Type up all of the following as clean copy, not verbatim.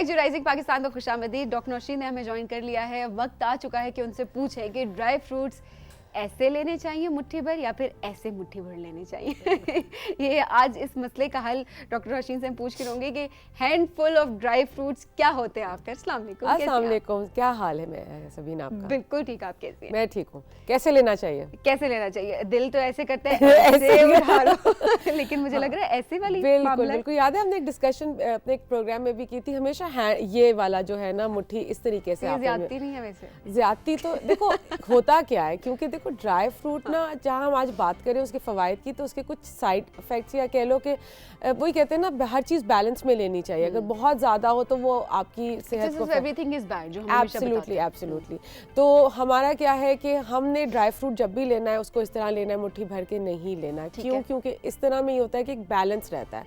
Back to rising Pakistan को खुशामदीद। Doctor Nausheen ने हमें ज्वाइन कर लिया है। वक्त आ चुका है कि उनसे पूछे कि ड्राई फ्रूट्स ऐसे लेने चाहिए मुट्ठी भर या फिर ऐसे मुट्ठी भर लेने चाहिए। ये आज इस मसले का हल डॉक्टर नौशीन से हम पूछ के होंगे कि हैंडफुल ऑफ ड्राई फ्रूट्स क्या होते हैं आपके। अस्सलाम वालेकुम। अस्सलाम वालेकुम, क्या हाल है? मैं सबीना आपका? बिल्कुल ठीक, आप कैसे हैं? मैं ठीक हूँ। कैसे लेना चाहिए? कैसे लेना चाहिए? दिल तो ऐसे करता है ऐसे उठा लो लेकिन मुझे लग रहा है ऐसे वाली बिल्कुल बिल्कुल याद है, हमने एक डिस्कशन अपने एक प्रोग्राम में भी की थी। हमेशा ये वाला जो है ना मुट्ठी इस तरीके से ज्यादती नहीं है वैसे। ज्यादती तो देखो होता क्या है, क्योंकि देखो ड्राई फ्रूट ना जहाँ हम आज बात करें उसके फवायद की, तो उसके कुछ साइड इफेक्ट्स या कह लो कि वही कहते हैं ना हर चीज़ बैलेंस में लेनी चाहिए। अगर बहुत ज़्यादा हो तो वो आपकी सेहत को एवरीथिंग इज बैड जो हम हमेशा बताते हैं। एब्सोल्युटली। तो हमारा क्या है कि हमने ड्राई फ्रूट जब भी लेना है उसको इस तरह लेना है, मुट्ठी भर के नहीं लेना है। क्यों? क्योंकि इस तरह में ये होता है कि एक बैलेंस रहता है।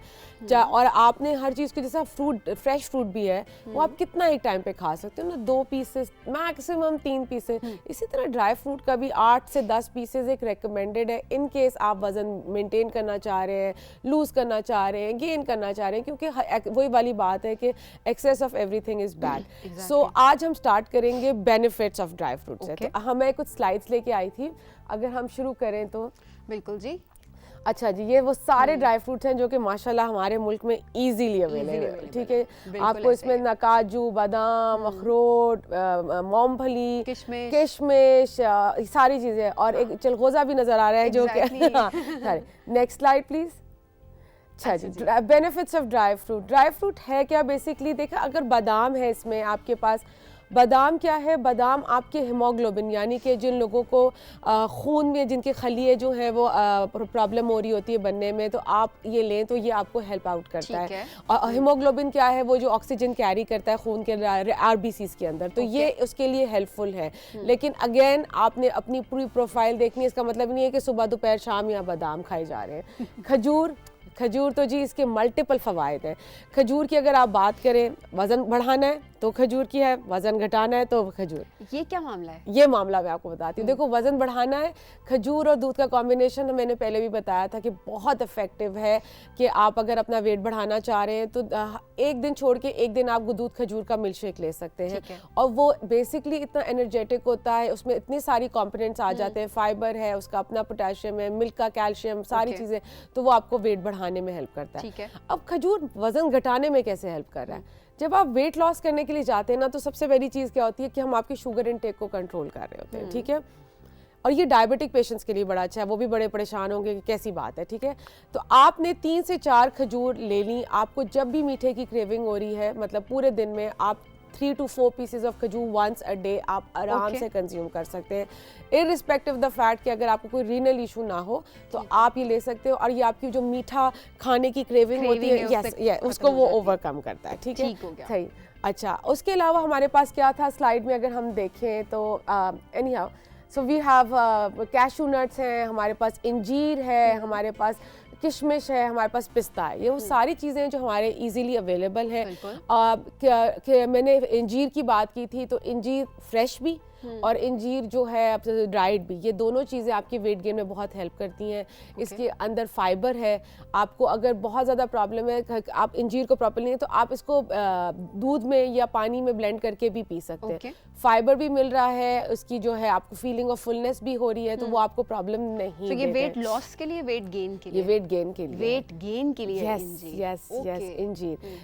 और आपने हर चीज़ को, जैसा फ्रूट फ्रेश फ्रूट भी है वो आप कितना एक टाइम पे खा सकते हो ना, 2 पीसेस मैक्सिमम 3 पीसेस। इसी तरह ड्राई फ्रूट का भी 8 से 10 पीसेस एक रेकमेंडेड है, इन केस आप वजन मेंटेन करना चाह रहे हैं, लूज करना चाह रहे हैं, गेन करना चाह रहे हैं, क्योंकि वही वाली बात है कि excess of everything is bad. So आज हम स्टार्ट करेंगे बेनिफिट्स ऑफ ड्राई फ्रूट से। तो हमें कुछ स्लाइड्स लेके आई थी, अगर हम शुरू करें तो। बिल्कुल जी। अच्छा जी, ये वो सारे ड्राई फ्रूट्स हैं जो कि माशाल्लाह हमारे मुल्क में इजीली अवेलेबल है। ठीक है, आपको इसमें ना काजू, बादाम, अखरोट, मूंगफली, किशमिश, सारी चीज़ें, और एक चिलगोज़ा भी नज़र आ रहा है जो कि नेक्स्ट स्लाइड प्लीज़। अच्छा जी, benefits of dry fruit. Dry fruit है क्या बेसिकली? देखा, अगर बादाम है इसमें आपके पास, बादाम क्या है? बादाम आपके हीमोग्लोबिन, यानी कि जिन लोगों को खून में जिनके खलिए जो है वो प्रॉब्लम हो रही होती है बनने में, तो आप ये लें तो ये आपको हेल्प आउट करता है। और हीमोग्लोबिन क्या है? वो जो ऑक्सीजन कैरी करता है खून के आरबीसीज के अंदर, तो ये उसके लिए हेल्पफुल है। लेकिन अगेन आपने अपनी पूरी प्रोफाइल देखनी है। इसका मतलब नहीं है कि सुबह दोपहर शाम या बादाम खाए जा रहे हैं। खजूर तो जी इसके मल्टीपल फ़वाइद हैं। खजूर की अगर आप बात करें, वज़न बढ़ाना है तो खजूर की है, वज़न घटाना है तो खजूर। ये क्या मामला है? ये मामला मैं आपको बताती हूँ। देखो, वज़न बढ़ाना है, खजूर और दूध का कॉम्बिनेशन मैंने पहले भी बताया था कि बहुत इफ़ेक्टिव है। कि आप अगर अपना वेट बढ़ाना चाह रहे हैं तो एक दिन छोड़ के एक दिन आप दूध खजूर का मिल्क शेक ले सकते हैं, और वो बेसिकली इतना एनर्जेटिक होता है, उसमें इतनी सारी कॉम्पोनेंट्स आ जाते हैं, फाइबर है, उसका अपना पोटेशियम है, मिल्क का कैल्शियम, सारी चीज़ें, तो वो आपको वेट बढ़ाने में हेल्प करता है। अब खजूर वज़न घटाने में कैसे हेल्प कर रहा है? जब आप वेट लॉस करने के लिए जाते हैं ना, तो सबसे पहली चीज़ क्या होती है कि हम आपकी शुगर इनटेक को कंट्रोल कर रहे होते हैं। ठीक है, और ये डायबिटिक पेशेंट्स के लिए बड़ा अच्छा है, वो भी बड़े परेशान होंगे कि कैसी बात है। ठीक है, तो आपने 3 से 4 खजूर ले ली। आपको जब भी मीठे की क्रेविंग हो रही है, मतलब पूरे दिन में आप 3 to 4 पीसेज ऑफ खजूर वंस अ डे आप आराम से कंज्यूम कर सकते हैं, इररिस्पेक्टिव द फैक्ट कि अगर आपको कोई रीनल इशू ना हो तो आप ये ले सकते हो। और ये आपकी जो मीठा खाने की क्रेविंग होती है उसको वो ओवरकम करता है। ठीक है, सही। अच्छा, उसके अलावा हमारे पास क्या था स्लाइड में अगर हम देखें तो anyhow, so we have cashew nuts हैं, हमारे पास इंजीर है, हमारे पास किशमिश है, हमारे पास पिस्ता है। ये वो सारी चीज़ें जो हमारे इजीली अवेलेबल है। मैंने इंजीर की बात की थी, तो इंजीर फ्रेश भी और इंजीर जो है ड्राइड भी, ये दोनों चीज़ें आपकी वेट गेन में बहुत हेल्प करती हैं। इसके अंदर फाइबर है। आपको अगर बहुत ज़्यादा प्रॉब्लम है, आप इंजीर को प्रॉपर नहीं है, तो आप इसको दूध में या पानी में ब्लेंड करके भी पी सकते हैं। फाइबर भी मिल रहा है, उसकी जो है आपको फीलिंग ऑफ फुलनेस भी हो रही है, तो वो आपको प्रॉब्लम नहीं। तो ये वेट लॉस के लिए, वेट गेन के लिए? ये वेट गेन के लिए। वेट गेन के लिए यस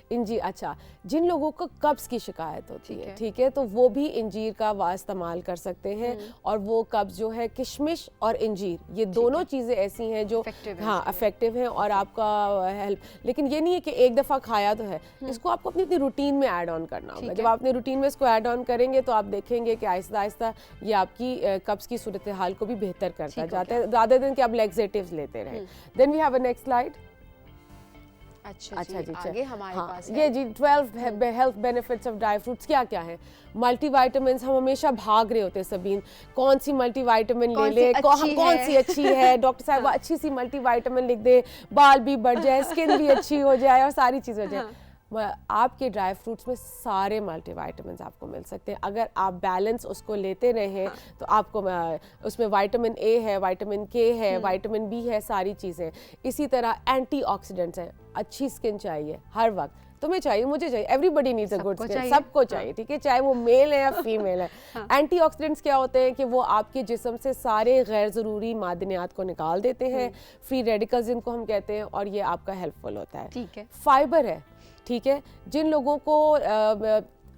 इंजीर। अच्छा, जिन लोगों को कब्ज की शिकायत होती है, ठीक है, तो वो भी इंजीर का इस्तेमाल कर सकते हैं। और वो कब्ज जो है, किशमिश और इंजीर, ये दोनों चीज़ें ऐसी हैं जो इफेक्टिव हैं और आपका हेल्प। लेकिन ये नहीं है कि एक दफ़ा खाया तो है, इसको आपको अपनी रूटीन में ऐड ऑन करना होगा। जब आप अपनी रूटीन में इसको ऐड ऑन करेंगे तो आप देखेंगे कि आहिस्ता आहिस्ता ये आपकी कब्ज की सूरत हाल को भी बेहतर करता जाता है, रादर देन कि आप लैक्सेटिव्स लेते रहें। Then we have a next slide. अच्छा जी, आगे हमारे पास ये जी 12 health benefits of dry fruits क्या क्या है। मल्टीविटामिन्स, हम हमेशा भाग रहे होते हैं सबीन, कौन सी मल्टीविटामिन ले ले, कौन सी अच्छी है, डॉक्टर साहब अच्छी सी मल्टीविटामिन लिख दे, बाल भी बढ़ जाए, स्किन भी अच्छी हो जाए और सारी चीज़ हो जाए। आपके ड्राई फ्रूट्स में सारे मल्टीविटामिन्स आपको मिल सकते हैं अगर आप बैलेंस उसको लेते रहें। तो आपको उसमें विटामिन ए है, विटामिन के है, विटामिन बी है, सारी चीज़ें। इसी तरह एंटीऑक्सीडेंट्स हैं, अच्छी स्किन चाहिए हर वक्त, तुम्हें चाहिए, मुझे चाहिए, एवरीबडी नीड्स अ गुड सबको स्किन, चाहिए। सबको चाहिए, ठीक है, चाहे वो मेल है या फीमेल है। एंटीऑक्सीडेंट्स क्या होते हैं कि वो आपके जिस्म से सारे गैर ज़रूरी मादनियात को निकाल देते हैं, फ्री रेडिकल्स जिनको हम कहते हैं, और ये आपका हेल्पफुल होता है। ठीक है। फाइबर है, ठीक है, जिन लोगों को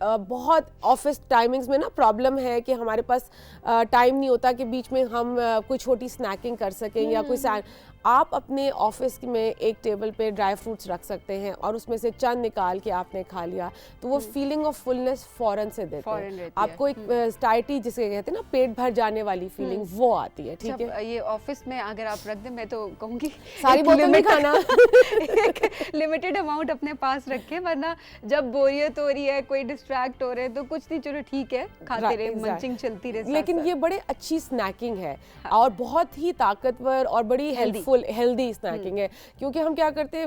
बहुत ऑफिस टाइमिंग्स में ना प्रॉब्लम है कि हमारे पास टाइम नहीं होता कि बीच में हम कोई छोटी स्नैकिंग कर सकें या कोई आप अपने ऑफिस में एक टेबल पे ड्राई फ्रूट्स रख सकते हैं और उसमें से चंद निकाल के आपने खा लिया तो वो फीलिंग ऑफ फुलनेस फौरन से देते हैं आपको, एक स्टाइटी जिसे कहते हैं ना पेट भर जाने वाली फीलिंग, वो आती है। ठीक है, ये ऑफिस में अगर आप रख दें, मैं तो कहूँगी सारी बोतल नहीं खाना, एक लिमिटेड अमाउंट अपने पास रखें, वरना जब बोरियत हो रही है, कोई डिस्ट्रैक्ट हो रहे हैं तो कुछ नहीं, चलो ठीक है, खाते रहे, मंचिंग चलती रहे, लेकिन ये बड़े अच्छी स्नैकिंग है और बहुत ही ताकतवर और बड़ी हेल्दी स्नैकिंग है। क्योंकि हम क्या करते हैं,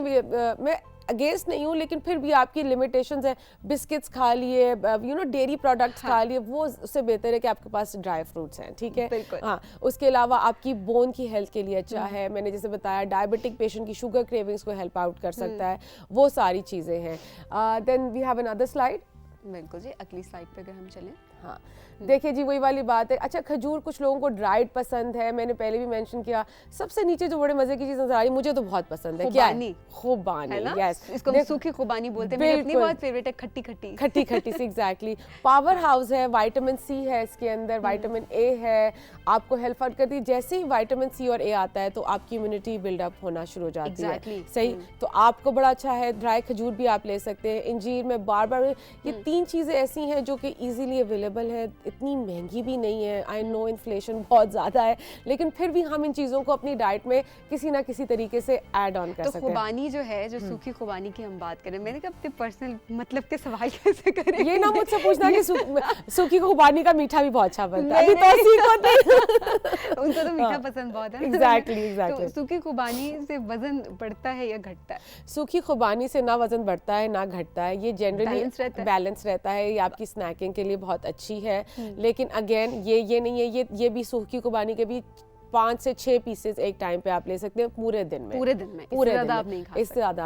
मैं अगेंस्ट नहीं हूँ, लेकिन फिर भी आपकी लिमिटेशंस है, बिस्किट्स खा लिए, डेयरी प्रोडक्ट्स खा लिए, वो उससे बेहतर है कि आपके पास ड्राई फ्रूट्स हैं। ठीक है, हाँ, उसके अलावा आपकी बोन की हेल्थ के लिए अच्छा है, मैंने जैसे बताया डायबिटिक पेशेंट की शुगर क्रेविंग्स को हेल्प आउट कर सकता है, वो सारी चीज़ें हैं। Then we have another slide. बिल्कुल जी, अगली स्लाइड पे अगर हम चलें, हाँ देखिए जी, वही वाली बात है। अच्छा, खजूर कुछ लोगों को ड्राइड पसंद है, मैंने पहले भी मेंशन किया। सबसे नीचे जो बड़े मजे की चीज नजर आ रही, मुझे तो बहुत पसंद है, क्या है? खुबानी, यस, इसको हम सूखी खुबानी बोलते हैं, मेरी अपनी बहुत फेवरेट है, खट्टी खट्टी खट्टी खट्टी सी, एग्जैक्टली। पावर हाउस है, विटामिन सी है इसके अंदर, विटामिन ए है, आपको हेल्प आउट करती है। जैसे ही विटामिन सी और ए आता है तो आपकी इम्यूनिटी बिल्डअप होना शुरू हो जाती है, सही, तो आपको बड़ा अच्छा है। ड्राई खजूर भी आप ले सकते हैं, इंजीर में बार, ये 3 चीज़ें ऐसी हैं जो कि इजीली अवेलेबल है, इतनी महंगी भी नहीं है। आई नो इन्फ्लेशन बहुत ज़्यादा है, लेकिन फिर भी हम इन चीज़ों को अपनी डाइट में किसी ना किसी तरीके से ऐड ऑन कर सकते हैं। खुबानी जो है, जो सूखी खुबानी की हम बात करें, मैंने कहा अपने पर्सनल मतलब के सवाल कैसे करें, ये ना मुझसे पूछना कि सूखी खुबानी का मीठा भी बहुत अच्छा बनता है, अभी तो उनको तो मीठा पसंद बहुत है। एग्जैक्टली। तो सूखी खुबानी से वजन बढ़ता है या घटता है? सूखी खुबानी से ना वजन बढ़ता है ना घटता है, ये जनरली बैलेंस रहता है, ये आपकी स्नैकिंग के लिए बहुत अच्छी है। लेकिन अगेन ये नहीं है, ये भी सूखी खुबानी के भी 5 से 6 पीसेस एक टाइम पे आप ले सकते हैं पूरे दिन में, इससे ज़्यादा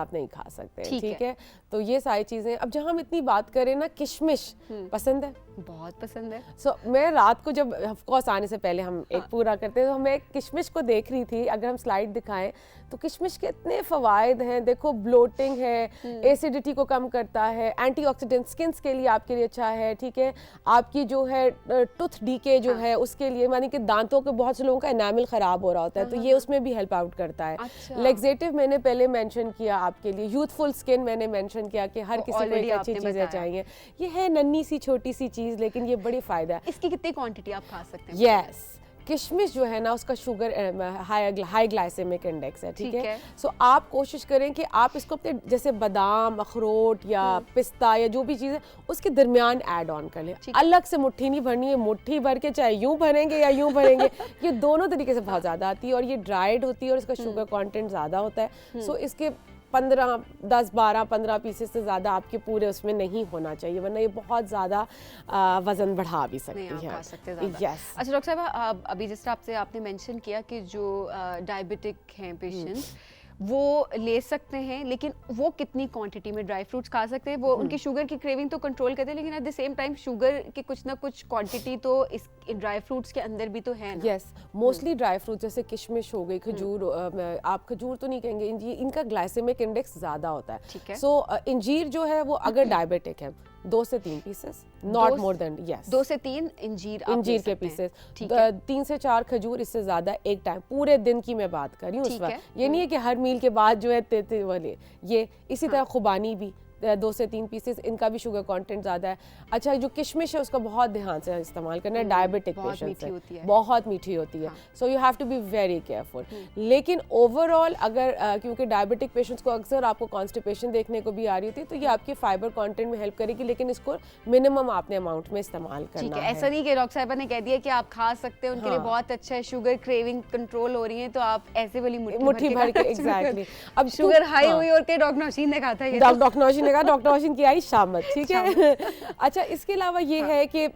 आप नहीं खा सकते। ठीक है, तो ये सारी चीज़ें। अब जब हम इतनी बात करें ना, किशमिश पसंद है, बहुत पसंद है। मैं रात को जब ऑफकोर्स आने से पहले हम एक पूरा करते हैं, तो मैं किशमिश को देख रही थी, अगर हम स्लाइड दिखाएं तो किशमिश के इतने फ़वाइद हैं। देखो, ब्लोटिंग है, एसिडिटी को कम करता है, एंटीऑक्सीडेंट स्किन के लिए आपके लिए अच्छा है। ठीक है, आपकी जो है टूथ डीके जो है उसके लिए, मानी कि दांतों के बहुत से लोगों का एनामिल ख़राब हो रहा होता है, तो ये उसमें भी हेल्प आउट करता है। लेक्सेटिव मैंने पहले मेंशन किया आपके लिए, यूथफुल स्किन मैंने मेंशन किया कि हर किसी को एक अच्छी चीज़ें चाहिए। ये है नन्ही सी छोटी सी चीज़, लेकिन ये बड़ी फ़ायदा है। इसकी कितनी क्वांटिटी आप खा सकते हैं? यस, किशमिश जो है ना, उसका शुगर हाई ग्लाइसेमिक इंडेक्स है। ठीक है, सो आप कोशिश करें कि आप इसको अपने जैसे बादाम, अखरोट या पिस्ता या जो भी चीज़ है उसके दरमियान ऐड ऑन कर लें। अलग से मुट्ठी नहीं भरनी है, मुट्ठी भर के चाहे यूं भरेंगे या यूं भरेंगे, ये दोनों तरीके से बहुत ज़्यादा आती है और ये ड्राइड होती है और इसका शुगर कॉन्टेंट ज़्यादा होता है। सो इसके 10-12-15 पीसेस से ज़्यादा आपके पूरे उसमें नहीं होना चाहिए, वरना ये बहुत ज़्यादा वज़न बढ़ा भी सकती है। यस। अच्छा डॉक्टर साहब, अभी जिस तरह आपसे आपने मेंशन किया कि जो डायबिटिक हैं पेशेंट्स, वो ले सकते हैं, लेकिन वो कितनी क्वांटिटी में ड्राई फ्रूट्स खा सकते हैं? वो उनकी शुगर की क्रेविंग तो कंट्रोल करते हैं, लेकिन at the same time sugar की कुछ ना कुछ क्वांटिटी तो इस ड्राई फ्रूट्स के अंदर भी तो है ना? यस, मोस्टली ड्राई फ्रूट जैसे किशमिश हो गई, खजूर, आप खजूर तो नहीं कहेंगे, इनका ग्लाइसेमिक इंडेक्स ज़्यादा होता है। सो इंजीर जो है वो अगर डायबिटिक है 2 से 3 pieces, not more than. Yes, 2 से 3 इंजीर के पीसेस, 3 से 4 खजूर, इससे ज्यादा एक टाइम, पूरे दिन की मैं बात कर रही हूँ उस वक्त। ये नहीं है कि हर मील के बाद जो है वाले ये। इसी तरह खुबानी भी 2 से 3 पीसेस, इनका भी शुगर कंटेंट ज़्यादा है। अच्छा, जो किशमिश है उसका बहुत ध्यान से इस्तेमाल करना है, डायबिटिक पेशेंट्स है, बहुत मीठी होती है, so you have to be very careful. लेकिन ओवरऑल अगर क्योंकि डायबिटिक पेशेंट्स को अक्सर आपको कॉन्स्टिपेशन देखने को भी आ रही होती है, तो ये आपके फाइबर कंटेंट में हेल्प करेगी, लेकिन इसको मिनिमम आपने अमाउंट में इस्तेमाल करना है। ऐसा नहीं कि डॉक्टर साहिबा ने कह दिया कि आप खा सकते हैं, उनके लिए बहुत अच्छा है, शुगर क्रेविंग कंट्रोल हो रही है, तो आप ऐसे वाली मुट्ठी भर के। एग्जैक्टली। अब शुगर हाई हुई और के डॉक्टर नौशीन ने कहा था, डॉक्टर नौशीन जगह डॉक्टर ओशन की आई शामत, ठीक है। अच्छा, इसके अलावा ये है कि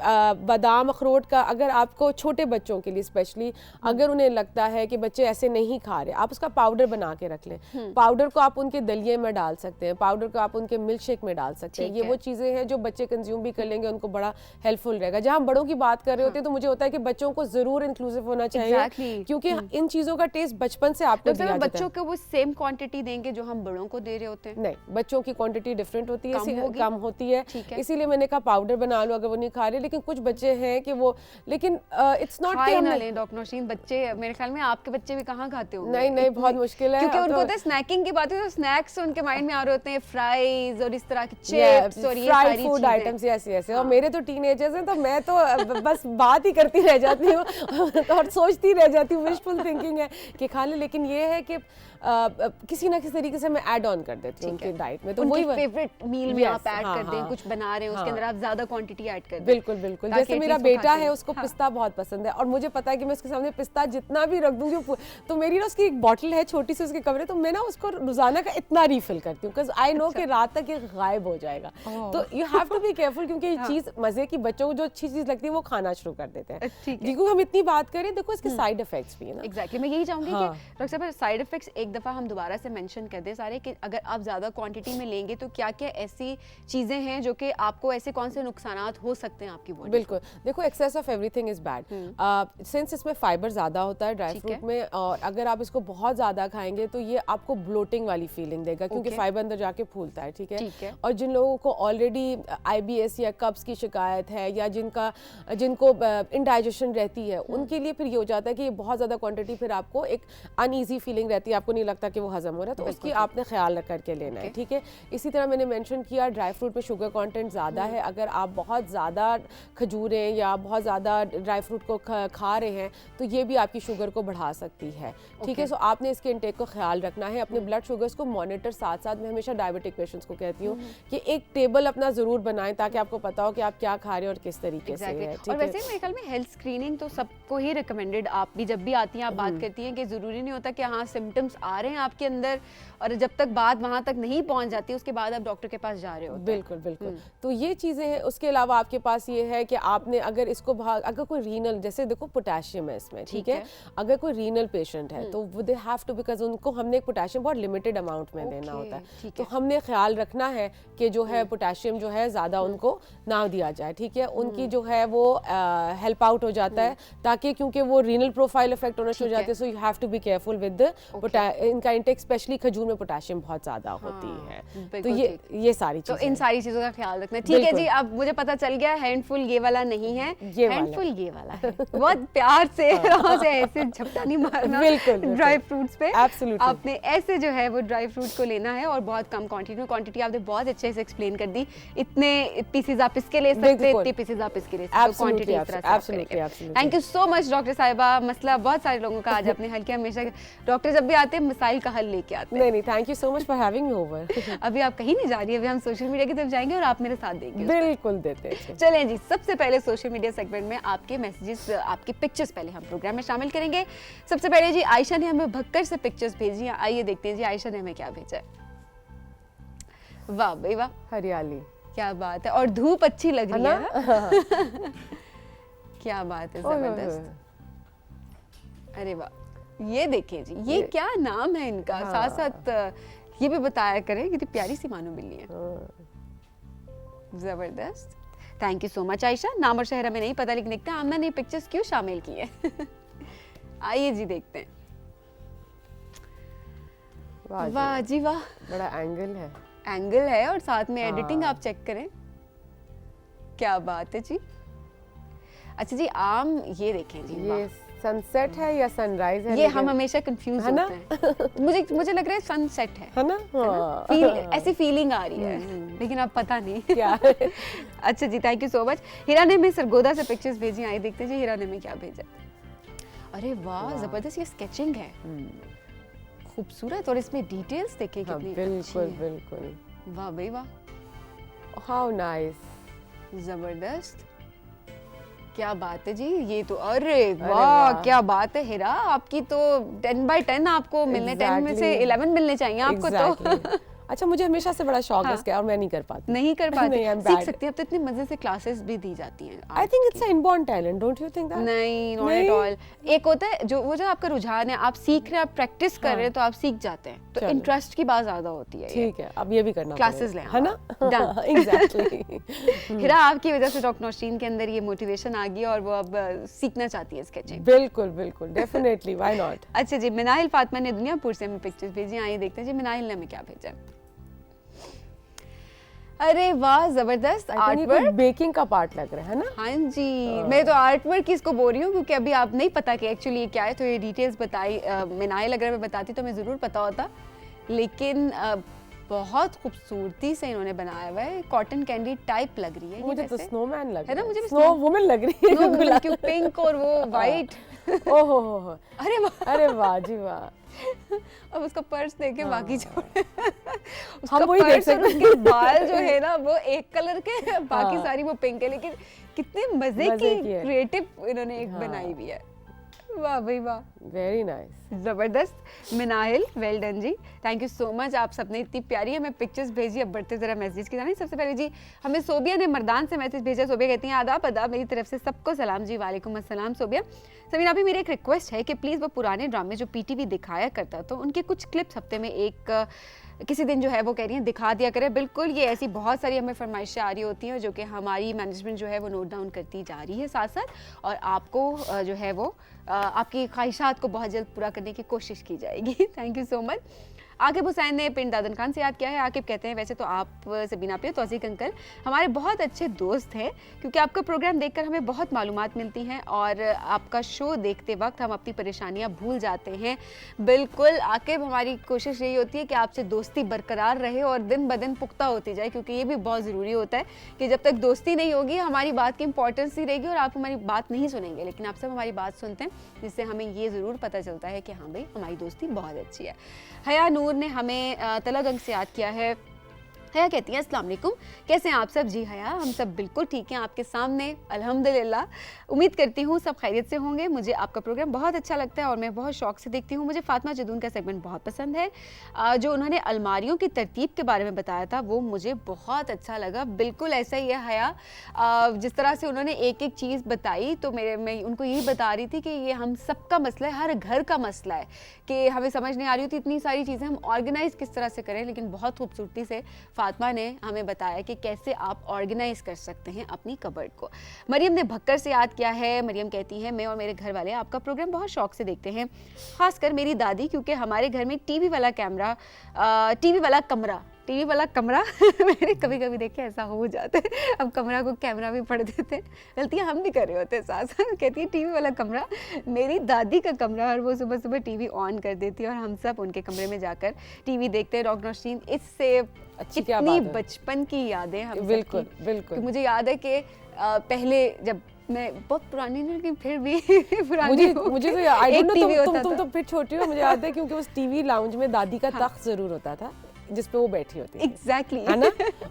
बादाम अखरोट का अगर आपको छोटे बच्चों के लिए स्पेशली अगर उन्हें लगता है कि बच्चे ऐसे नहीं खा रहे, आप उसका पाउडर बना के रख लें। पाउडर को आप उनके दलिए में डाल सकते हैं, पाउडर को आप उनके मिल्क शेक में डाल सकते हैं। ये वो चीज़ें हैं जो बच्चे कंज्यूम भी कर लेंगे, उनको बड़ा हेल्पफुल रहेगा। जहाँ हम बड़ों की बात कर रहे होते हैं तो मुझे होता है कि बच्चों को जरूर इंक्लूसिव होना चाहिए, क्योंकि इन चीज़ों का टेस्ट बचपन से आपको दिया जाता है। बच्चों को वो सेम क्वांटिटी देंगे जो हम बड़ों को दे रहे होते हैं? नहीं, बच्चों की क्वांटिटी डिफरेंट होती है, कम होती है, इसीलिए मैंने कहा पाउडर बना लो अगर वो नहीं खा रहे। लेकिन कुछ बच्चे हैं कि वो, लेकिन इट्स नॉट कि हम डॉक्टर नौशीन, बच्चे मेरे ख्याल में आपके बच्चे भी कहाँ खाते होंगे? नहीं, बहुत मुश्किल है, क्योंकि उनको तो स्नैकिंग की बात है तो स्नैक्स उनके माइंड में आ रहे होते हैं, फ्राइज और इस तरह की चिप्स और ये सारी फूड आइटम्स ऐसे। और मेरे तो टीनेजर्स हैं तो मैं तो बस बात ही करती रह जाती हूँ और सोचती रह जाती हूँ, विशफुल थिंकिंग है कि खा ले। लेकिन ये है कि किसी ना किसी तरीके से मैं ऐड ऑन कर देती हूँ उनकी डाइट में। तो वही फेवरेट मील में आप ऐड कर दें, कुछ बना रहे हैं उसके अंदर आप ज्यादा क्वांटिटी ऐड कर दें। बिल्कुल। जैसे मेरा बेटा है उसको पिस्ता बहुत पसंद है और मुझे पता है कि मैं उसके सामने पिस्ता जितना भी रख दूंगी तो मेरी ना उसकी एक बॉटल है छोटी सी उसके कमरे, तो मैं ना उसको रोजाना का इतना रिफिल करती हूँ बिकॉज आई नो कि रात तक ये गायब हो जाएगा। तो you have to be careful, क्योंकि ये चीज मजे की, बच्चों को जो अच्छी चीज लगती है वो खाना शुरू कर देते हैं। जिनको हम इतनी बात करें, देखो इसके साइड इफेक्ट्स भी है ना। एग्जैक्टली, मैं यही चाहूंगी कि डॉक्टर साहब साइड इफेक्ट्स एक दफा हम दोबारा से मेंशन कर दें सारे, कि अगर आप ज्यादा क्वांटिटी में लेंगे तो क्या क्या ऐसी चीजें हैं जो कि आपको ऐसे कौन से नुकसानात हो सकते हैं आपकी बॉडी? बिल्कुल, देखो excess of everything is bad. Since इसमें फाइबर ज्यादा होता है ड्राई फ्रूट में, और अगर आप इसको बहुत ज्यादा खाएंगे तो ये आपको ब्लोटिंग वाली फीलिंग देगा, क्योंकि फाइबर अंदर जाके फूलता है, ठीक है। और जिन लोगों को ऑलरेडी IBS या कब्ज की शिकायत है या जिनको इंडाइजेशन रहती है, उनके लिए फिर ये हो जाता है कि ये बहुत ज्यादा क्वांटिटी फिर आपको एक अनईजी फीलिंग रहती है, आपको नहीं लगता कि वो हजम हो रहा है, तो उसकी आपने ख्याल रख करके लेना है, ठीक है। इसी तरह मैंने मेंशन किया ड्राई फ्रूट में शुगर कंटेंट ज़्यादा है। अगर आप बहुत ज़्यादा खजूरें या बहुत ज़्यादा ड्राई फ्रूट को खा रहे हैं तो ये भी आपकी शुगर को बढ़ा सकती है, ठीक है। सो आपने इसके इंटेक को ख्याल रखना है, अपने ब्लड शुगर्स को मॉनिटर साथ साथ। मैं हमेशा डायबिटिक पेशेंट्स को कहती हूँ कि एक टेबल अपना ज़रूर बनाएं ताकि आपको पता हो कि आप क्या खा रहे हैं और किस तरीके से है, ठीक है। और वैसे मेरे ख्याल में हेल्थ स्क्रीनिंग तो सबको ही रिकमेंडेड, आप भी जब भी आती हैं आप बात करती हैं कि ज़रूरी नहीं होता कि हाँ सिम्टम्स आ रहे हैं आपके अंदर और जब तक बात वहाँ तक नहीं पहुँच जाती उसके बाद आप डॉक्टर के पास जा रहे हो। बिल्कुल। तो ये चीज़ें हैं। उसके अलावा आपके पास ये है कि आपने अगर इसको अगर कोई रीनल, जैसे देखो पोटेशियम है इसमें, ठीक है। अगर कोई रीनल पेशेंट है तो दे हैव टू, बिकॉज उनको हमने पोटेशियम बहुत लिमिटेड अमाउंट में देना होता है, तो हमने ख्याल रखना है कि जो है पोटेशियम जो है ज़्यादा उनको ना दिया जाए, ठीक है। उनकी जो है वो हेल्प आउट हो जाता है, ताकि क्योंकि वो रीनल प्रोफाइल इफेक्ट होना शुरू हो जाती है। So you have to be careful with इनका इंटेक, स्पेशली खजूर में पोटेशियम बहुत ज़्यादा होती है। तो ये सारी चीज़ें, तो इन सारी चीज़ों का ख्याल रखना है, ठीक है जी। अब मुझे पता चल गया हैंडफुल ये वाला नहीं है, हैंडफुल ये वाला है। बहुत प्यार से ऐसे झपटा नहीं मारना ड्राई फ्रूट्स पे। आपने ऐसे जो है वो ड्राई फ्रूट को लेना है और बहुत कम क्वांटिटी आपने बहुत अच्छे से एक्सप्लेन कर दी। इतने पीसेज आप इसके ले सकते हैं, इतने पीसेज आप इसके ले सकते हैं, क्वांटिटी इस तरह से। Thank you so much doctor साहिबा। मसला बहुत सारे लोगों का आज आपने हल किया। हमेशा डॉक्टर जब भी आते हैं मसाइल का हल लेके आते हैं। नहीं, thank you so much for having me over. अभी आप कहीं नहीं जा रही है, अभी हम सोशल मीडिया की तरफ जाएंगे और आप मेरे साथ देंगे। बिल्कुल देते हैं। चलें जी, सबसे पहले सोशल मीडिया सेगमेंट में आपके मैसेजेस, आपके पिक्चर्स पहले हम प्रोग्राम में शामिल करेंगे। सबसे पहले जी आयशा ने हमें भक्कर से पिक्चर्स भेजी हैं, आइए देखते हैं जी आयशा ने हमें क्या भेजा है। वाह भाई वाह, हरियाली, क्या बात है, और धूप अच्छी लग रही है ना। क्या बात है, जबरदस्त। अरे वाह, ये देखिए जी, ये क्या नाम है इनका, साथ साथ ये भी बताया करें, कितनी प्यारी सी मानो बिल्ली है। जबरदस्त, thank you so much Ayesha. नाम और शहर हमें नहीं पता, लेकिन देखते हैं आमना ने पिक्चर्स क्यों शामिल की है। आइए जी देखते हैं। वाह जी वाह, बड़ा एंगल है और साथ में एडिटिंग आप चेक करें, क्या बात है जी। अच्छा जी, आम ये देखें जी, ये सनसेट है या सनराइज है? ये हम हमेशा कंफ्यूज होते हैं। मुझे लग रहा है सनसेट है ना? ऐसी फीलिंग आ रही है, लेकिन अब पता नहीं क्या है। अच्छा जी, थैंक यू सो मच। हीरा ने हमें सरगोदा से पिक्चर्स भेजी, आइए देखते हैं जी हीरा ने हमें क्या भेजा। अरे वाह, जबरदस्त, ये स्केचिंग है, खूबसूरत, और इसमें डिटेल्स देखें कितनी। बिल्कुल। वाह भाई वाह, हाउ नाइस, जबरदस्त, क्या बात है जी। ये तो अरे वाह, क्या बात है हीरा, आपकी तो 10 by 10 आपको मिलने, 10 में से 11 मिलने चाहिए आपको। तो अच्छा, मुझे हमेशा से बड़ा शौक है हाँ। इसका और मैं नहीं कर पाती। नहीं कर पाती? नहीं, I'm सीख bad. सकती हैं, अब तो इतनी मजे से क्लासेस भी दी जाती हैं I think it's an inborn talent, don't you think that? नहीं, नॉट नहीं? At all. एक होता है जो वो जो आपका रुझान है, आप सीख रहे हैं, आप प्रैक्टिस कर रहे हैं तो आप सीख जाते हैं, तो चलो। इंटरेस्ट की बात ज्यादा होती है। ठीक है, अब ये भी करना क्लासेस पड़ेगा, लें है ना? Done. एग्जैक्टली। हिरा, आपकी वजह से डॉक्टर नौशीन के अंदर ये मोटिवेशन आ गई और वो अब सीखना चाहती है स्केचिंग। बिल्कुल बिल्कुल, डेफिनेटली, व्हाई नॉट। अच्छा जी, मिनाइल फातिमा ने दुनियापुर से हमें पिक्चर्स भेजी, आइए देखते हैं जी मिनाइल ने हमें क्या भेजा है। अरे वाह, जबरदस्त आर्टवर्क। बेकिंग का पार्ट लग रहा है ना? हाँ जी, मैं तो आर्टवर्क की इसको बोल रही हूँ क्योंकि अभी आप नहीं पता कि एक्चुअली ये क्या है, तो ये डिटेल्स बताई मिनाइल अगर मैं बताती तो मैं ज़रूर पता होता, लेकिन बहुत खूबसूरती से इन्होंने बनाया हुआ है, कॉटन कैंडी टाइप लग रही है। मुझे तो स्नोमैन लग है ना, रहा मुझे भी स्नो वुमन लग रही है बिल्कुल। क्यों पिंक और वो वाइट। ओहो हो, अरे वाह, अरे वाह जी वाह। अब उसका पर्स देखे बाकी छोड़ हम वही देख सकते हैं। उसके बाल जो है ना वो एक कलर के, बाकी सारी वो पिंक है, लेकिन कितने मजे की क्रिएटिव इन्होंने एक बनाई हुई है। वाह भाई वाह, वेरी नाइस, जबरदस्त। मिनाइल, वेल डन जी, थैंक यू सो मच। आप सबने इतनी प्यारी हमें पिक्चर्स भेजी। अब बढ़ते जरा मैसेज की जानी। सबसे पहले जी हमें सोबिया ने मर्दान से मैसेज भेजा। सोबिया कहती हैं आदाब आदाब, मेरी तरफ से सबको सलाम जी। वालेकुम अस्सलाम सोबिया। समीना भी मेरी एक रिक्वेस्ट है कि प्लीज़ वो पुराने ड्रामे जो पीटीवी दिखाया करता तो उनके कुछ क्लिप्स हफ्ते में एक किसी दिन जो है वो कह रही हैं दिखा दिया करें। बिल्कुल, ये ऐसी बहुत सारी हमें फरमाइशें आ रही होती हैं जो कि हमारी मैनेजमेंट जो है वो नोट डाउन करती जा रही है साथ साथ, और आपको जो है वो आपकी ख्वाहिशात को बहुत जल्द पूरा करने की कोशिश की जाएगी। Thank you so much. Aqib Hussain ने पिंड दादन खान से याद किया है। आकिब कहते हैं वैसे तो आप सबीना पे तौसीक अंकल हमारे बहुत अच्छे दोस्त हैं, क्योंकि आपका प्रोग्राम देखकर हमें बहुत मालूमात मिलती हैं और आपका शो देखते वक्त हम अपनी परेशानियां भूल जाते हैं। बिल्कुल आकिब, हमारी कोशिश यही होती है कि आपसे दोस्ती बरकरार रहे और दिन ब दिन पुख्ता होती जाए, क्योंकि ये भी बहुत ज़रूरी होता है कि जब तक दोस्ती नहीं होगी हमारी बात की इंपॉर्टेंस ही रहेगी और आप हमारी बात नहीं सुनेंगे, लेकिन आप सब हमारी बात सुनते हैं, जिससे हमें ये ज़रूर पता चलता है कि हाँ भाई हमारी दोस्ती बहुत अच्छी है। हया नूर ने हमें तलगंग से याद किया है। हया कहती हैं अस्सलाम वालेकुम, कैसे हैं आप सब? जी हया, हम सब बिल्कुल ठीक हैं आपके सामने अल्हम्दुलिल्लाह। उम्मीद करती हूँ सब खैरियत से होंगे। मुझे आपका प्रोग्राम बहुत अच्छा लगता है और मैं बहुत शौक से देखती हूँ। मुझे फातिमा जदून का सेगमेंट बहुत पसंद है। जो उन्होंने अलमारियों की तरतीब के बारे में बताया था वो मुझे बहुत अच्छा लगा। बिल्कुल ऐसा ही है हया, जिस तरह से उन्होंने एक एक चीज़ बताई तो मैं उनको यही बता रही थी कि ये हम सबका मसला है, हर घर का मसला है कि हमें समझ नहीं आ रही होती इतनी सारी चीज़ें हम ऑर्गेनाइज किस तरह से करें, लेकिन बहुत खूबसूरती से फातिमा ने हमें बताया कि कैसे आप ऑर्गेनाइज कर सकते हैं अपनी कबर्ड को। मरियम ने भक्कर से याद किया है। मरियम कहती हैं मैं और मेरे घर वाले आपका प्रोग्राम बहुत शौक से देखते हैं, खासकर मेरी दादी, क्योंकि हमारे घर में टीवी वाला कमरा मैंने कभी कभी देखे ऐसा हो जाता है, अब कमरा को कैमरा भी पढ़ देते हैं, गलतियाँ हम भी कर रहे होते हैं साथ साथ। कहती है टीवी वाला कमरा मेरी दादी का कमरा, और वो सुबह सुबह टीवी ऑन कर देती है और हम सब उनके कमरे में जाकर टीवी देखते हैं। डॉक्टर नौशीन, इससे इतनी बचपन की यादें हम बिल्कुल बिल्कुल। मुझे याद है कि पहले जब मैं बहुत पुरानी नहीं लेकिन फिर भी पुरानी मुझे तो आई डोंट नो, तुम तो फिर छोटी हो। मुझे याद है क्योंकि उस टीवी लाउंज में दादी का तख्त जरूर होता था जिस पे वो बैठी होती है। एग्जैक्टली, है ना?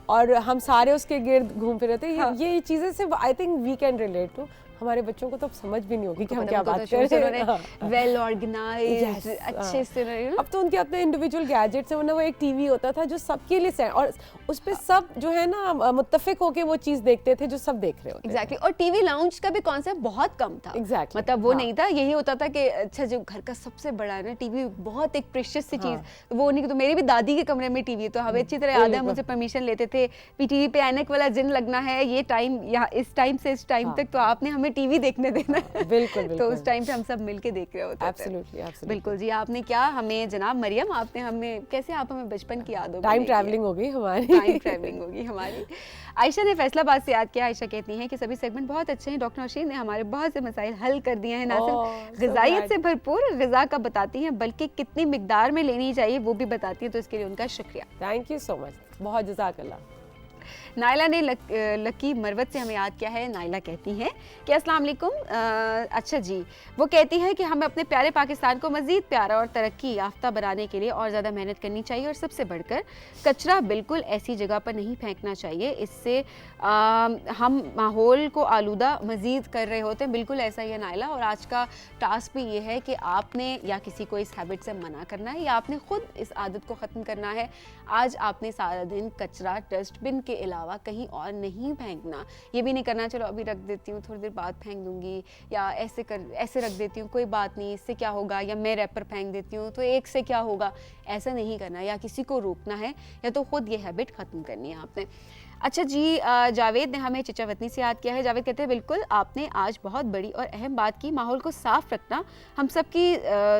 और हम सारे उसके गिर्द घूम फिर रहे थे। ये चीजें सिर्फ I think we can relate to. हमारे बच्चों को तो समझ भी नहीं होगी कि हम क्या बात कर रहे हैं। वेल ऑर्गेनाइज्ड, अच्छे से। अब तो उनके अपने इंडिविजुअल गैजेट्स हैं, वरना वो एक टीवी होता था जो सबके लिए सेट, और उस पे सब जो है ना मुत्तफिक होके वो चीज देखते थे जो सब देख रहे होते। एग्जैक्टली, और टीवी लाउंज का भी कॉन्सेप्ट बहुत कम था। एग्जैक्टली, मतलब वो नहीं था, यही होता था कि अच्छा जो घर का सबसे बड़ा है ना टीवी, बहुत एक प्रेशियस सी चीज, वो नहीं। तो मेरे भी दादी के कमरे में टीवी, तो हमें अच्छी तरह याद है, मुझे परमिशन लेते थे टीवी पे ऐनक वाला जिन लगना है ये टाइम, या इस टाइम से इस टाइम तक, तो आपने हमें टीवी देखने देना। बिल्कुल तो उस टाइम पे हम सब मिलके देख रहे होते थे। एब्सोल्युटली। बिल्कुल जी, आपने क्या हमें, जनाब मरियम, आपने हमें कैसे, आप हमें बचपन की यादों, टाइम ट्रैवलिंग होगी हमारी। आयशा ने फैसलाबाद से याद किया। आयशा कहती हैं कि सभी सेगमेंट बहुत अच्छे हैं, डॉक्टर नौशीन ने हमारे बहुत से मसाइल हल कर दिए हैं, ना सिर्फ ग़िज़ाइयत से भरपूर ग़िज़ा का बताती हैं बल्कि कितनी मिकदार में लेनी चाहिए वो भी बताती हैं, तो इसके लिए उनका शुक्रिया। थैंक यू सो मच, बहुत जज़ाकल्लाह। नाइला ने लकी मरवत से हमें याद किया है। नाइला कहती हैं कि अस्सलाम वालेकुम। अच्छा जी, वो कहती है कि हमें अपने प्यारे पाकिस्तान को मज़ीद प्यारा और तरक्की याफ्ता बनाने के लिए और ज़्यादा मेहनत करनी चाहिए, और सबसे बढ़कर कचरा बिल्कुल ऐसी जगह पर नहीं फेंकना चाहिए, इससे हम माहौल को आलूदा मज़ीद कर रहे होते हैं। बिल्कुल ऐसा ही है नाइला, और आज का टास्क भी ये है कि आपने या किसी को इस हैबिट से मना करना है या आपने खुद इस आदत को ख़त्म करना है। आज आपने सारा दिन कचरा डस्टबिन के अलावा कहीं और नहीं फेंकना। ये भी नहीं करना चलो अभी रख देती हूँ, थोड़ी देर बाद फेंक दूंगी, या ऐसे रख देती हूँ, कोई बात नहीं, इससे क्या होगा, या मैं रैपर फेंक देती हूँ तो एक से क्या होगा। ऐसा नहीं करना, या किसी को रोकना है या तो खुद ये हैबिट ख़त्म करनी है आपने। अच्छा जी, जावेद ने हमें चचा वतनी से याद किया है। जावेद कहते हैं बिल्कुल आपने आज बहुत बड़ी और अहम बात की, माहौल को साफ रखना हम सब की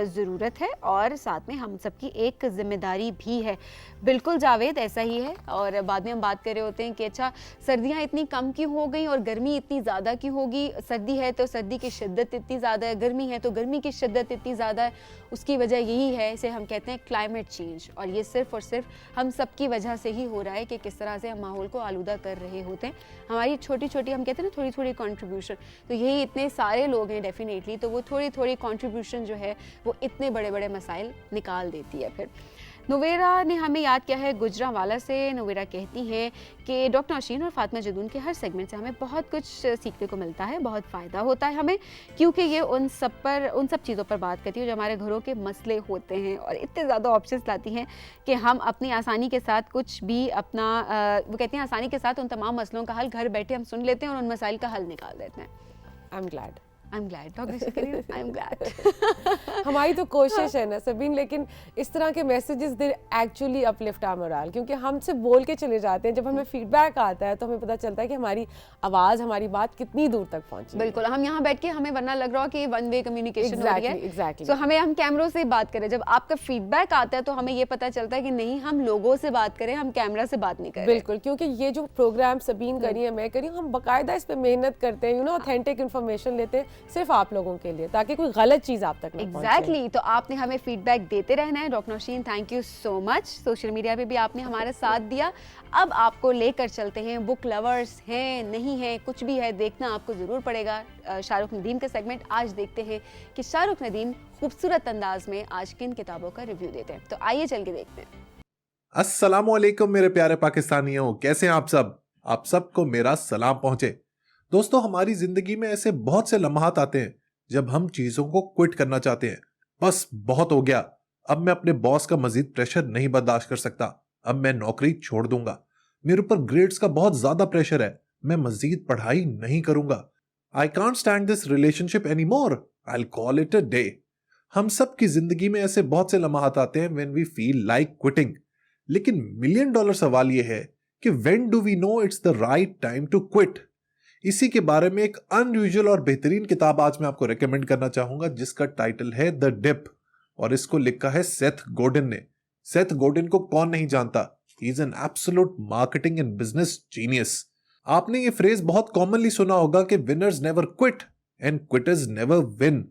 ज़रूरत है और साथ में हम सब की एक ज़िम्मेदारी भी है। बिल्कुल जावेद ऐसा ही है। और बाद में हम बात कर रहे होते हैं कि अच्छा सर्दियाँ इतनी कम क्यों हो गई और गर्मी इतनी ज़्यादा क्यों होगी। सर्दी है तो सर्दी की शिद्दत इतनी ज़्यादा है, गर्मी है तो गर्मी की शिद्दत इतनी ज़्यादा है। उसकी वजह यही है, इसे हम कहते हैं क्लाइमेट चेंज, और ये सिर्फ़ और सिर्फ हम सब की वजह से ही हो रहा है कि किस तरह से हम माहौल को आलूदा कर रहे होते हैं। हमारी छोटी छोटी, हम कहते हैं ना, थोड़ी थोड़ी कंट्रीब्यूशन, तो यही इतने सारे लोग हैं डेफिनेटली, तो वो थोड़ी थोड़ी कंट्रीब्यूशन जो है वो इतने बड़े बड़े मसाइल निकाल देती है। फिर नवेरा ने हमें याद किया है गुजरांवाला से। नवेरा कहती हैं कि डॉक्टर नौशीन और फातिमा जदून के हर सेगमेंट से हमें बहुत कुछ सीखने को मिलता है, बहुत फ़ायदा होता है हमें, क्योंकि ये उन सब चीज़ों पर बात करती है जो हमारे घरों के मसले होते हैं, और इतने ज़्यादा ऑप्शंस लाती हैं कि हम अपनी आसानी के साथ कुछ भी अपना वो कहती हैं आसानी के साथ उन तमाम मसलों का हल घर बैठे हम सुन लेते हैं और उन मसाइल का हल निकाल देते हैं। I am glad. हमारी तो कोशिश है ना सबीन, लेकिन इस तरह के messages they actually uplift our moral, क्योंकि हमसे बोल के चले जाते हैं। जब हमें फीडबैक आता है तो हमें पता चलता है कि हमारी आवाज़, हमारी बात कितनी दूर तक पहुंची। बिल्कुल, हम यहाँ बैठ के हमें वरना लग रहा हो कि वन वे कम्युनिकेशन हो रही है। एग्जैक्टली। तो हम कैमरों से बात करें, जब आपका फीडबैक आता है तो हमें ये पता चलता है कि नहीं, हम लोगों से बात करें, हम कैमरा से बात नहीं करें। बिल्कुल, क्योंकि ये जो प्रोग्राम सबीन करी है, मैं करी, हम बाकायदा इस पे मेहनत करते हैं, ऑथेंटिक इन्फॉर्मेशन लेते हैं सिर्फ आप लोगों के लिए, ताकि कोई गलत चीज आप तक न पहुंचे। एग्जैक्टली, तो आपने हमें फीडबैक देते रहना है। Doctor Naushin, thank you so much. Social media पे भी आपने हमारा साथ दिया। अब आपको लेकर चलते हैं, बुक लवर्स हैं नहीं हैं, कुछ भी है, देखना आपको ज़रूर पड़ेगा शाहरुख नदीम का सेगमेंट। आज देखते हैं कि शाहरुख नदीम खूबसूरत अंदाज में आज किन किताबों का रिव्यू देते हैं, तो आइए चल के देखते हैं। अस्सलाम वालेकुम मेरे प्यारे पाकिस्तानियों, कैसे हैं आप सब? आप सबको मेरा सलाम पहुंचे। दोस्तों, हमारी जिंदगी में ऐसे बहुत से लम्हात आते हैं जब हम चीजों को क्विट करना चाहते हैं। बस बहुत हो गया, अब मैं अपने बॉस का मजीद प्रेशर नहीं बर्दाश्त कर सकता, अब मैं नौकरी छोड़ दूंगा, मेरे ऊपर ग्रेड्स का बहुत ज्यादा प्रेशर है, मैं मजीद पढ़ाई नहीं करूंगा, I can't stand this relationship any more, I will call it a day. हम सब की जिंदगी में ऐसे बहुत से लम्हात आते हैं when we feel like quitting. लेकिन $1 मिलियन सवाल यह है कि when do we know it's the right time to quit. इसी के बारे में एक अनयूजुअल और बेहतरीन किताब आज मैं आपको रेकमेंड करना चाहूंगा, जिसका टाइटल है द डिप, और इसको लिखा है सेथ गोडिन ने। सेथ गोडिन को कौन नहीं जानता? He is an absolute marketing and business genius. आपने ये फ्रेज बहुत कॉमनली सुना होगा कि winners never quit and quitters never win.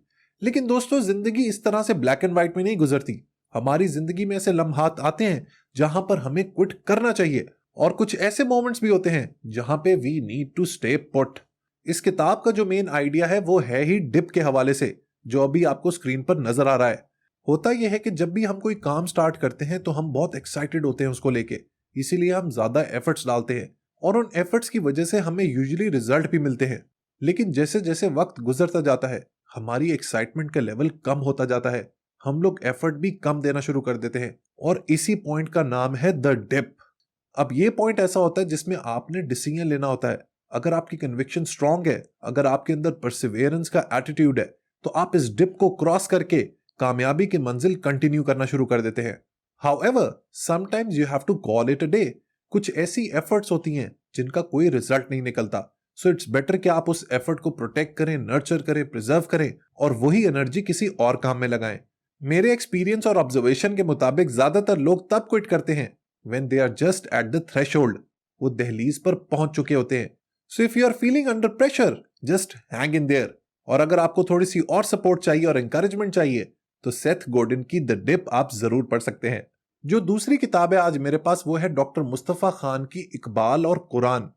लेकिन दोस्तों, जिंदगी इस तरह से ब्लैक एंड व्हाइट में नहीं गुजरती। हमारी जिंदगी में ऐसे लम्हात आते हैं जहां पर हमें क्विट करना चाहिए, और कुछ ऐसे मोमेंट्स भी होते हैं जहां पे we need to stay put. इस किताब का जो मेन आइडिया है वो है ही डिप के हवाले से, जो अभी आपको स्क्रीन पर नजर आ रहा है। होता यह है कि जब भी हम कोई काम स्टार्ट करते हैं तो हम बहुत एक्साइटेड होते हैं उसको लेके, इसीलिए हम ज्यादा एफर्ट्स डालते हैं और उन एफर्ट्स की वजह से हमें यूजुअली रिजल्ट भी मिलते हैं। लेकिन जैसे जैसे वक्त गुजरता जाता है हमारी एक्साइटमेंट का लेवल कम होता जाता है, हम लोग एफर्ट भी कम देना शुरू कर देते हैं, और इसी पॉइंट का नाम है द डिप। अब ये पॉइंट ऐसा होता है जिसमें आपने डिसीजन लेना होता है। अगर आपकी कन्विक्शन स्ट्रांग है, अगर आपके अंदर परसिवियरेंस का एटीट्यूड है, तो आप इस डिप को क्रॉस करके कामयाबी की मंजिल कंटिन्यू करना शुरू कर देते हैं। However, sometimes you have to call it a day. कुछ ऐसी एफर्ट्स होती हैं जिनका कोई रिजल्ट नहीं निकलता, सो इट्स बेटर कि आप उस एफर्ट को प्रोटेक्ट करें, नर्चर करें, प्रिजर्व करें, और वही एनर्जी किसी और काम में लगाएं। मेरे एक्सपीरियंस और ऑब्जर्वेशन के मुताबिक ज्यादातर लोग तब क्विट करते हैं when they are just at the threshold, वो दहलीज पर पहुंच चुके होते हैं। So if you are feeling under pressure, just hang in there। और अगर आपको थोड़ी सी और सपोर्ट चाहिए और encouragement चाहिए तो सेथ गोडिन की द डिप आप जरूर पढ़ सकते हैं। जो दूसरी किताब है आज मेरे पास वो है डॉक्टर मुस्तफ़ा खान की इकबाल और कुरान।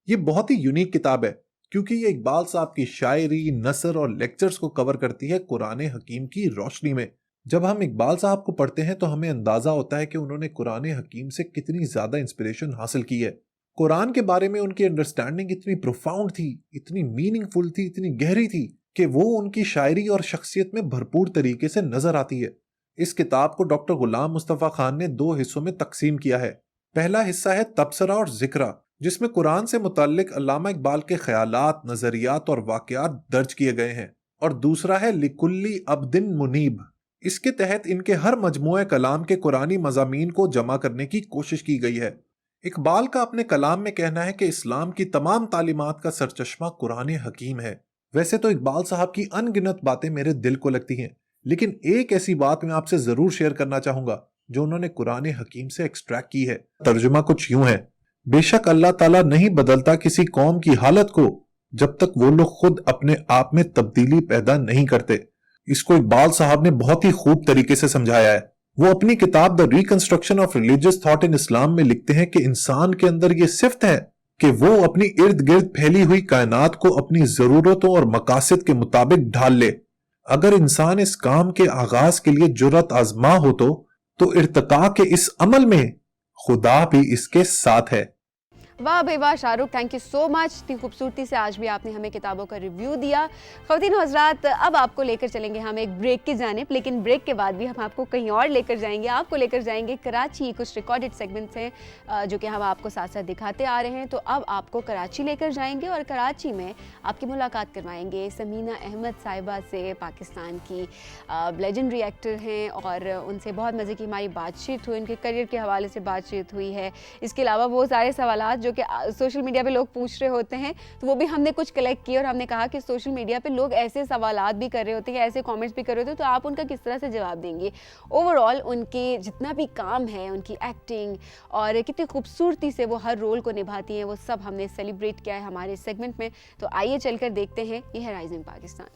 ये बहुत ही यूनिक किताब है क्योंकि ये इकबाल साहब की शायरी, नसर और लेक्चर्स को कवर करती है कुरान हकीम की रोशनी में। जब हम इकबाल साहब को पढ़ते हैं तो हमें अंदाजा होता है कि उन्होंने कुरान हकीम से कितनी ज्यादा इंस्पिरेशन हासिल की है। कुरान के बारे में उनकी अंडरस्टैंडिंग इतनी प्रोफाउंड थी, इतनी मीनिंगफुल थी, इतनी गहरी थी कि वो उनकी शायरी और शख्सियत में भरपूर तरीके से नजर आती है। इस किताब को डॉक्टर गुलाम मुस्तफ़ा खान ने 2 हिस्सों में तकसीम किया है। पहला हिस्सा है तबसरा और जिक्रा, जिसमें कुरान से मुताल्लिक अल्लामा इकबाल के ख्यालात, नजरियात और वाकयात दर्ज किए गए हैं, और दूसरा है लिकुल्ली अब्दिन मुनीब। इसके तहत इनके हर मजमूए कलाम के कुरानी मज़ामीन को जमा करने की कोशिश की गई है। इकबाल का अपने कलाम में कहना है कि इस्लाम की तमाम तालीमात का सरचश्मा कुरान हकीम है। वैसे तो इकबाल साहब की अनगिनत बातें मेरे दिल को लगती हैं, लेकिन एक ऐसी बात मैं आपसे जरूर शेयर करना चाहूंगा जो उन्होंने कुरान हकीम से एक्सट्रैक्ट की है। तर्जुमा कुछ यूं है, बेशक अल्लाह ताला नहीं बदलता किसी कौम की हालत को जब तक वो लोग खुद अपने आप में तब्दीली पैदा नहीं करते। इसको इकबाल साहब ने बहुत ही खूब तरीके से समझाया है। वो अपनी किताब the reconstruction of religious thought in Islam में लिखते हैं कि इंसान के अंदर ये सिफ्त है कि वो अपनी इर्द गिर्द फैली हुई कायनात को अपनी जरूरतों और मकासद के मुताबिक ढाल ले। अगर इंसान इस काम के आगाज के लिए जुर्रत आजमा हो तो इर्तिका के इस अमल में खुदा भी इसके साथ है। वाह भाई वाह Shahrukh, thank you so much. इतनी खूबसूरती से आज भी आपने हमें किताबों का रिव्यू दिया। ख़वातीन और हज़रात, अब आपको लेकर चलेंगे हम एक ब्रेक की जानिब, लेकिन ब्रेक के बाद भी हम आपको कहीं और लेकर जाएंगे। आपको लेकर जाएंगे कराची। कुछ रिकॉर्डेड सेगमेंट्स हैं जो कि हम आपको साथ साथ दिखाते आ रहे हैं। तो अब आपको कराची लेकर जाएंगे और कराची में आपकी मुलाकात करवाएंगे समीना अहमद साहिबा से। पाकिस्तान की लेजेंडरी एक्टर हैं और उनसे बहुत मज़े की हमारी बातचीत हुई, उनके करियर के हवाले से बातचीत हुई है। इसके अलावा वो सारे सवाल जो कि सोशल मीडिया पे लोग पूछ रहे होते हैं, तो वो भी हमने कुछ कलेक्ट किए और हमने कहा कि सोशल मीडिया पे लोग ऐसे सवालात भी कर रहे होते हैं, ऐसे कमेंट्स भी कर रहे होते हैं, तो आप उनका किस तरह से जवाब देंगे। ओवरऑल उनके जितना भी काम है, उनकी एक्टिंग और कितनी खूबसूरती से वो हर रोल को निभाती हैं, वो सब हमने सेलिब्रेट किया है हमारे सेगमेंट में। तो आइए चलकर देखते हैं। ये है राइजिंग पाकिस्तान।